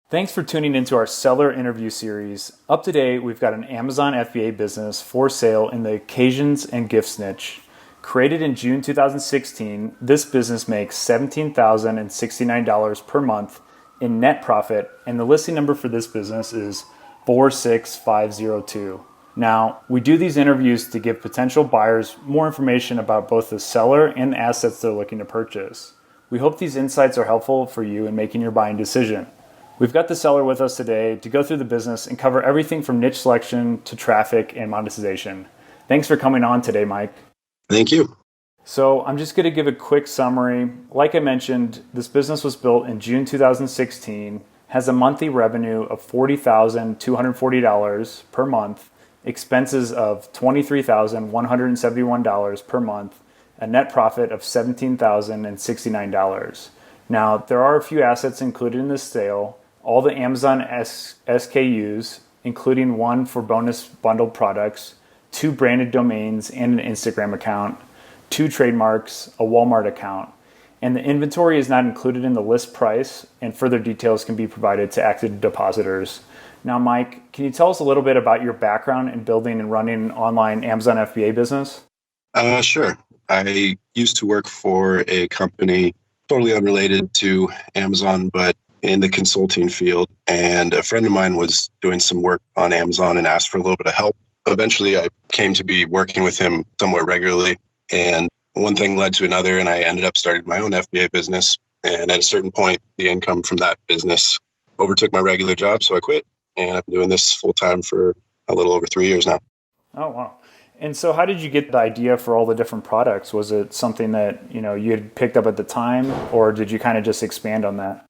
Thanks for tuning into our seller interview series. Up to date, we've got an Amazon FBA business for sale in the occasions and gifts niche. Created in June 2016, this business makes $17,069 per month in net profit, and the listing number for this business is 46502. Now, we do these interviews to give potential buyers more information about both the seller and the assets they're looking to purchase. We hope these insights are helpful for you in making your buying decision. We've got the seller with us today to go through the business and cover everything from niche selection to traffic and monetization. Thanks for coming on today, Mike. Thank you. So I'm just going to give a quick summary. Like I mentioned, this business was built in June 2016, has a monthly revenue of $40,240 per month, expenses of $23,171 per month, a net profit of $17,069. Now, there are a few assets included in this sale. All the Amazon SKUs, including one for bonus bundled products, 2 branded domains and an Instagram account, 2 trademarks, a Walmart account. And the inventory is not included in the list price, and further details can be provided to active depositors. Now, Mike, can you tell us a little bit about your background in building and running an online Amazon FBA business? Sure. I used to work for a company totally unrelated to Amazon, but in the consulting field. And a friend of mine was doing some work on Amazon and asked for a little bit of help. Eventually, I came to be working with him somewhat regularly. And one thing led to another, and I ended up starting my own FBA business. And at a certain point, the income from that business overtook my regular job. So I quit, and I've been doing this full time for a little over 3 years now. Oh, wow. And so how did you get the idea for all the different products? Was it something that, you had picked up at the time, or did you kind of just expand on that?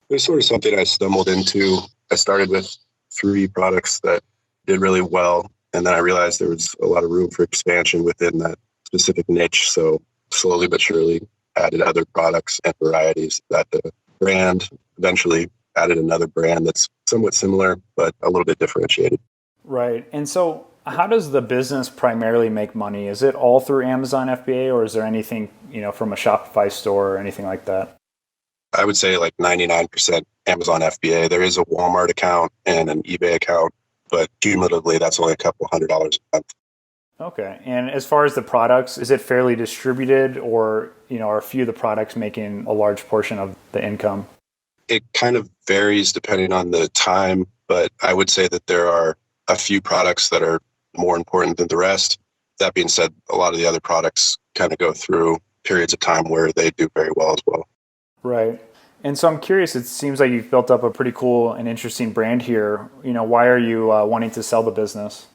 It was sort of something I stumbled into. I started with 3 products that did really well, and then I realized there was a lot of room for expansion within that specific niche. So slowly but surely added other products and varieties. That the brand eventually added another brand that's somewhat similar, but a little bit differentiated. Right. And so how does the business primarily make money? Is it all through Amazon FBA, or is there anything, from a Shopify store or anything like that? I would say like 99% Amazon FBA. There is a Walmart account and an eBay account, but cumulatively that's only a couple $100 a month. Okay. And as far as the products, is it fairly distributed, or, are a few of the products making a large portion of the income? It kind of varies depending on the time, but I would say that there are a few products that are more important than the rest. That being said, a lot of the other products kind of go through periods of time where they do very well as well. Right. And so I'm curious, it seems like you've built up a pretty cool and interesting brand here. Why are you wanting to sell the business?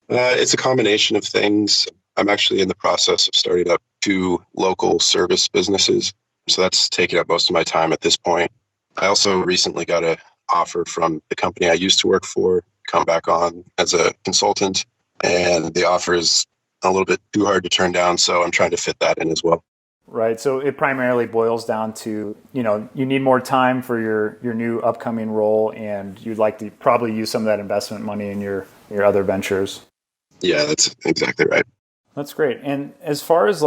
It's a combination of things. I'm actually in the process of starting up 2 local service businesses. So that's taking up most of my time at this point. I also recently got an offer from the company I used to work for, come back on as a consultant. And the offer is a little bit too hard to turn down. So I'm trying to fit that in as well. Right. So it primarily boils down to, you need more time for your new upcoming role, and you'd like to probably use some of that investment money in your other ventures. Yeah, that's exactly right. That's great. And as far as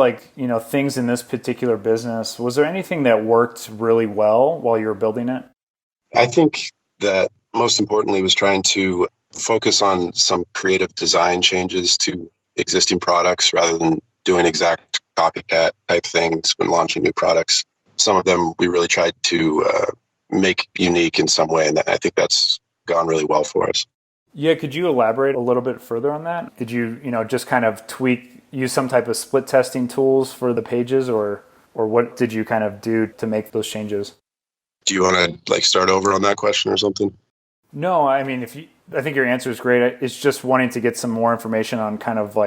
things in this particular business, was there anything that worked really well while you were building it? I think that most importantly was trying to focus on some creative design changes to existing products rather than doing exact copycat type things when launching new products. Some of them we really tried to make unique in some way, and I think that's gone really well for us. Yeah, could you elaborate a little bit further on that? Did you, just kind of use some type of split testing tools for the pages, or what did you kind of do to make those changes? Do you want to start over on that question or something? No, I mean, I think your answer is great. It's just wanting to get some more information on kind of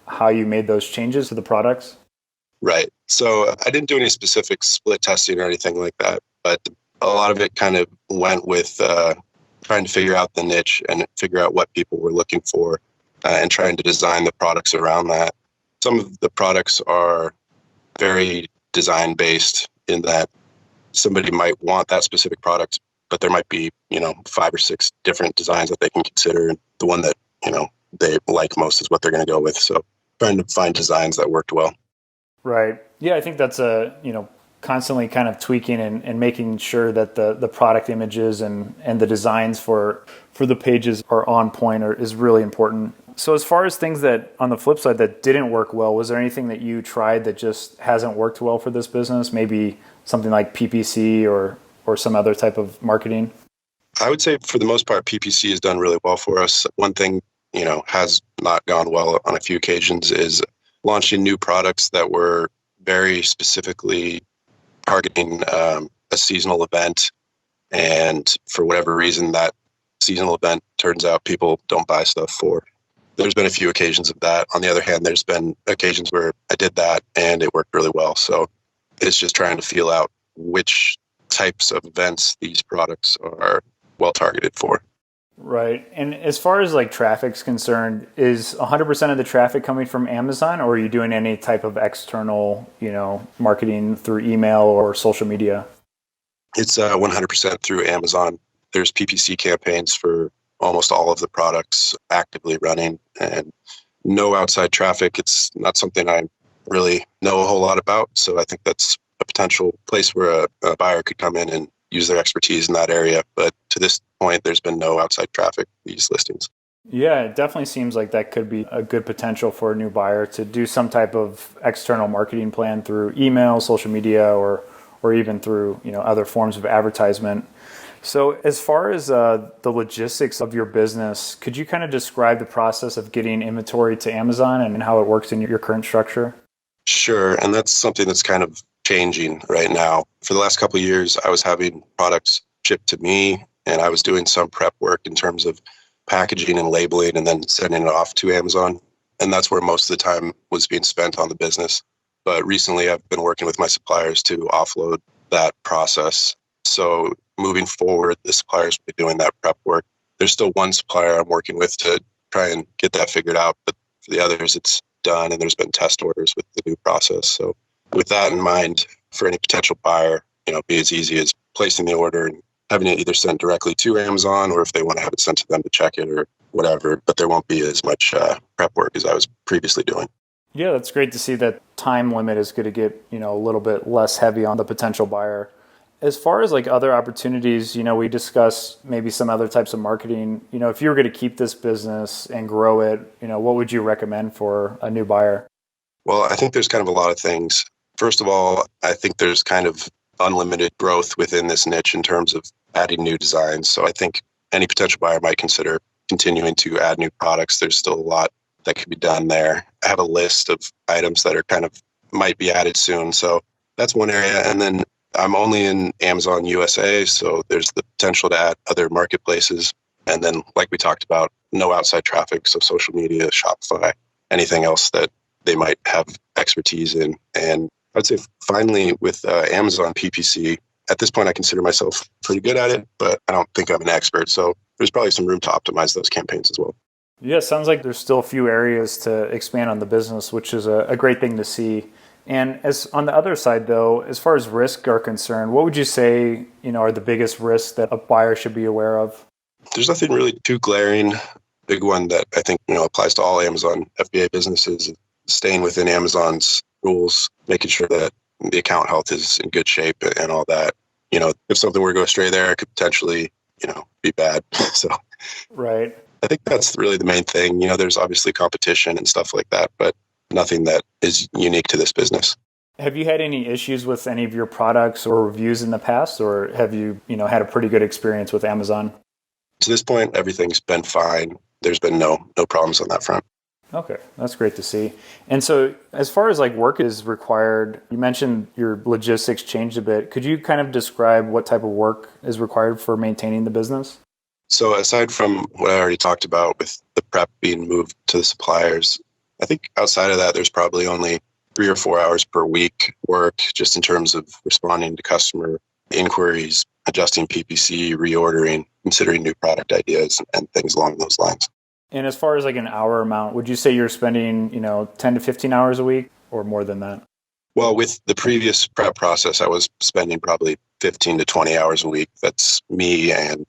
how you made those changes to the products. Right. So I didn't do any specific split testing or anything like that, but a lot of it kind of went with trying to figure out the niche and figure out what people were looking for and trying to design the products around that. Some of the products are very design based in that somebody might want that specific product, but there might be, 5 or 6 different designs that they can consider. And the one that, they like most is what they're going to go with. So trying to find designs that worked well. Right. Yeah, I think that's constantly kind of tweaking and making sure that the product images and the designs for the pages are on point is really important. So as far as things that on the flip side that didn't work well, was there anything that you tried that just hasn't worked well for this business? Maybe something like PPC or some other type of marketing? I would say for the most part, PPC has done really well for us. One thing, has not gone well on a few occasions is launching new products that were very specifically targeting a seasonal event. And for whatever reason, that seasonal event turns out people don't buy stuff for. There's been a few occasions of that. On the other hand, there's been occasions where I did that and it worked really well. So it's just trying to feel out which types of events these products are well targeted for. Right. And as far as like traffic's concerned, is 100% of the traffic coming from Amazon, or are you doing any type of external, marketing through email or social media? It's 100% through Amazon. There's PPC campaigns for almost all of the products actively running, and no outside traffic. It's not something I really know a whole lot about. So I think that's a potential place where a buyer could come in and use their expertise in that area. But to this point, there's been no outside traffic for these listings. Yeah, it definitely seems like that could be a good potential for a new buyer to do some type of external marketing plan through email, social media, or even through other forms of advertisement. So as far as the logistics of your business, could you kind of describe the process of getting inventory to Amazon and how it works in your current structure? Sure. And that's something that's kind of changing right now. For the last couple of years, I was having products shipped to me, and I was doing some prep work in terms of packaging and labeling and then sending it off to Amazon. And that's where most of the time was being spent on the business. But recently, I've been working with my suppliers to offload that process. So moving forward, the suppliers will be doing that prep work. There's still one supplier I'm working with to try and get that figured out. But for the others, it's done, and there's been test orders with the new process. So with that in mind, for any potential buyer, be as easy as placing the order and having it either sent directly to Amazon, or if they want to have it sent to them to check it or whatever. But there won't be as much prep work as I was previously doing. Yeah, that's great to see that time limit is going to get, a little bit less heavy on the potential buyer. As far as like other opportunities, we discussed maybe some other types of marketing. If you were going to keep this business and grow it, what would you recommend for a new buyer? Well, I think there's kind of a lot of things. First of all, I think there's kind of unlimited growth within this niche in terms of adding new designs. So I think any potential buyer might consider continuing to add new products. There's still a lot that could be done there. I have a list of items that are kind of might be added soon. So that's one area. And then I'm only in Amazon USA, so there's the potential to add other marketplaces. And then, like we talked about, no outside traffic, so social media, Shopify, anything else that they might have expertise in. And I'd say finally with Amazon PPC, at this point I consider myself pretty good at it, but I don't think I'm an expert. So there's probably some room to optimize those campaigns as well. Yeah, sounds like there's still a few areas to expand on the business, which is a great thing to see. And as on the other side, though, as far as risks are concerned, what would you say, are the biggest risks that a buyer should be aware of? There's nothing really too glaring. Big one that I think, applies to all Amazon FBA businesses is staying within Amazon's rules, making sure that the account health is in good shape and all that. If something were to go astray there, it could potentially, be bad. So Right. I think that's really the main thing. There's obviously competition and stuff like that, but nothing that is unique to this business. Have you had any issues with any of your products or reviews in the past, or have you, had a pretty good experience with Amazon? To this point, everything's been fine. There's been no problems on that front. Okay, that's great to see. And so as far as like work is required, you mentioned your logistics changed a bit. Could you kind of describe what type of work is required for maintaining the business? So aside from what I already talked about with the prep being moved to the suppliers, I think outside of that, there's probably only 3 or 4 hours per week work just in terms of responding to customer inquiries, adjusting PPC, reordering, considering new product ideas, and things along those lines. And as far as like an hour amount, would you say you're spending, 10 to 15 hours a week or more than that? Well, with the previous prep process, I was spending probably 15 to 20 hours a week. That's me and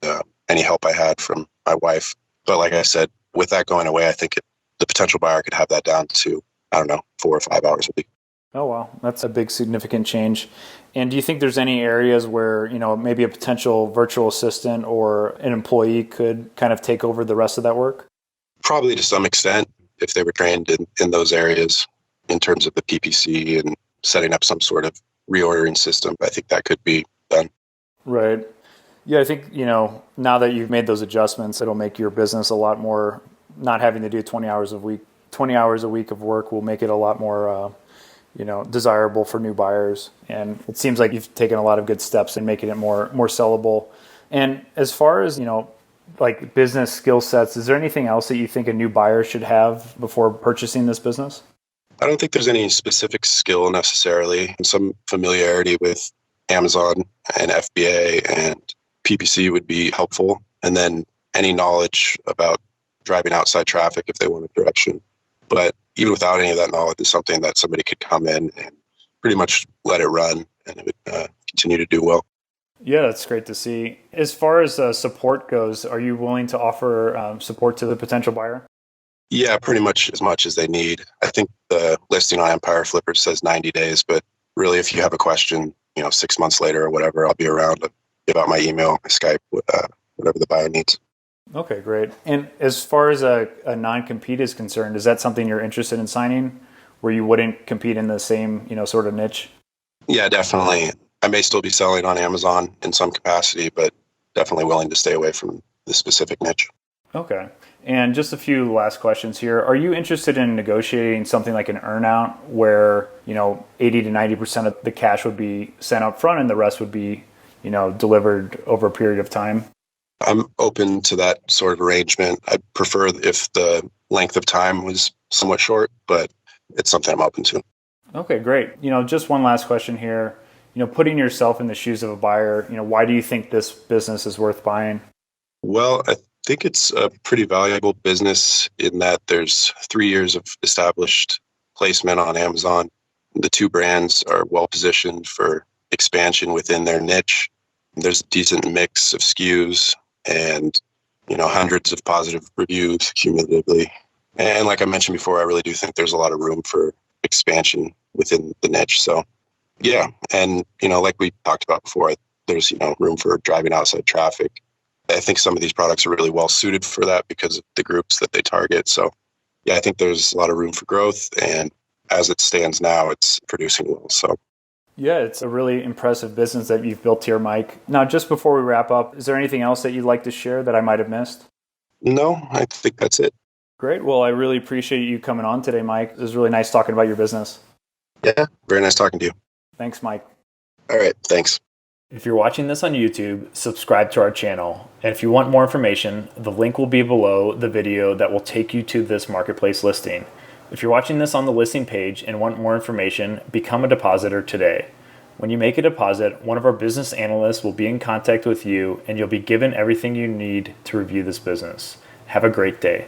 any help I had from my wife. But like I said, with that going away, I think the potential buyer could have that down to, 4 or 5 hours a week. Oh, wow. That's a big significant change. And do you think there's any areas where, maybe a potential virtual assistant or an employee could kind of take over the rest of that work? Probably to some extent, if they were trained in those areas in terms of the PPC and setting up some sort of reordering system, I think that could be done. Right. Yeah, I think, now that you've made those adjustments, it'll make your business a lot more, not having to do 20 hours a week. 20 hours a week of work will make it a lot more, desirable for new buyers. And it seems like you've taken a lot of good steps in making it more sellable. And as far as, like business skill sets, is there anything else that you think a new buyer should have before purchasing this business? I don't think there's any specific skill necessarily. Some familiarity with Amazon and FBA and PPC would be helpful. And then any knowledge about driving outside traffic if they want a direction. But even without any of that knowledge, is something that somebody could come in and pretty much let it run and it would continue to do well. Yeah, that's great to see. As far as support goes, are you willing to offer support to the potential buyer? Yeah, pretty much as they need. I think the listing on Empire Flipper says 90 days, but really if you have a question, 6 months later or whatever, I'll be around to give out my email, my Skype, whatever the buyer needs. Okay, great. And as far as a non-compete is concerned, is that something you're interested in signing where you wouldn't compete in the same, sort of niche? Yeah, definitely. I may still be selling on Amazon in some capacity, but definitely willing to stay away from the specific niche. Okay. And just a few last questions here. Are you interested in negotiating something like an earnout where, 80 to 90% of the cash would be sent up front and the rest would be, delivered over a period of time? I'm open to that sort of arrangement. I prefer if the length of time was somewhat short, but it's something I'm open to. Okay, great. Just one last question here. Putting yourself in the shoes of a buyer, why do you think this business is worth buying? Well, I think it's a pretty valuable business in that there's 3 years of established placement on Amazon. The two brands are well positioned for expansion within their niche. There's a decent mix of SKUs and, hundreds of positive reviews cumulatively. And like I mentioned before, I really do think there's a lot of room for expansion within the niche. So yeah. And, like we talked about before, there's, room for driving outside traffic. I think some of these products are really well suited for that because of the groups that they target. So yeah, I think there's a lot of room for growth. And as it stands now, it's producing well. So Yeah, it's a really impressive business that you've built here, Mike. Now, just before we wrap up, is there anything else that you'd like to share that I might have missed? no, I think that's it. Great. Well, I really appreciate you coming on today, Mike. It was really nice talking about your business. Yeah. Very nice talking to you. Thanks, Mike. All right. Thanks. If you're watching this on YouTube, subscribe to our channel. And if you want more information, the link will be below the video that will take you to this marketplace listing. If you're watching this on the listing page and want more information, become a depositor today. When you make a deposit, one of our business analysts will be in contact with you and you'll be given everything you need to review this business. Have a great day.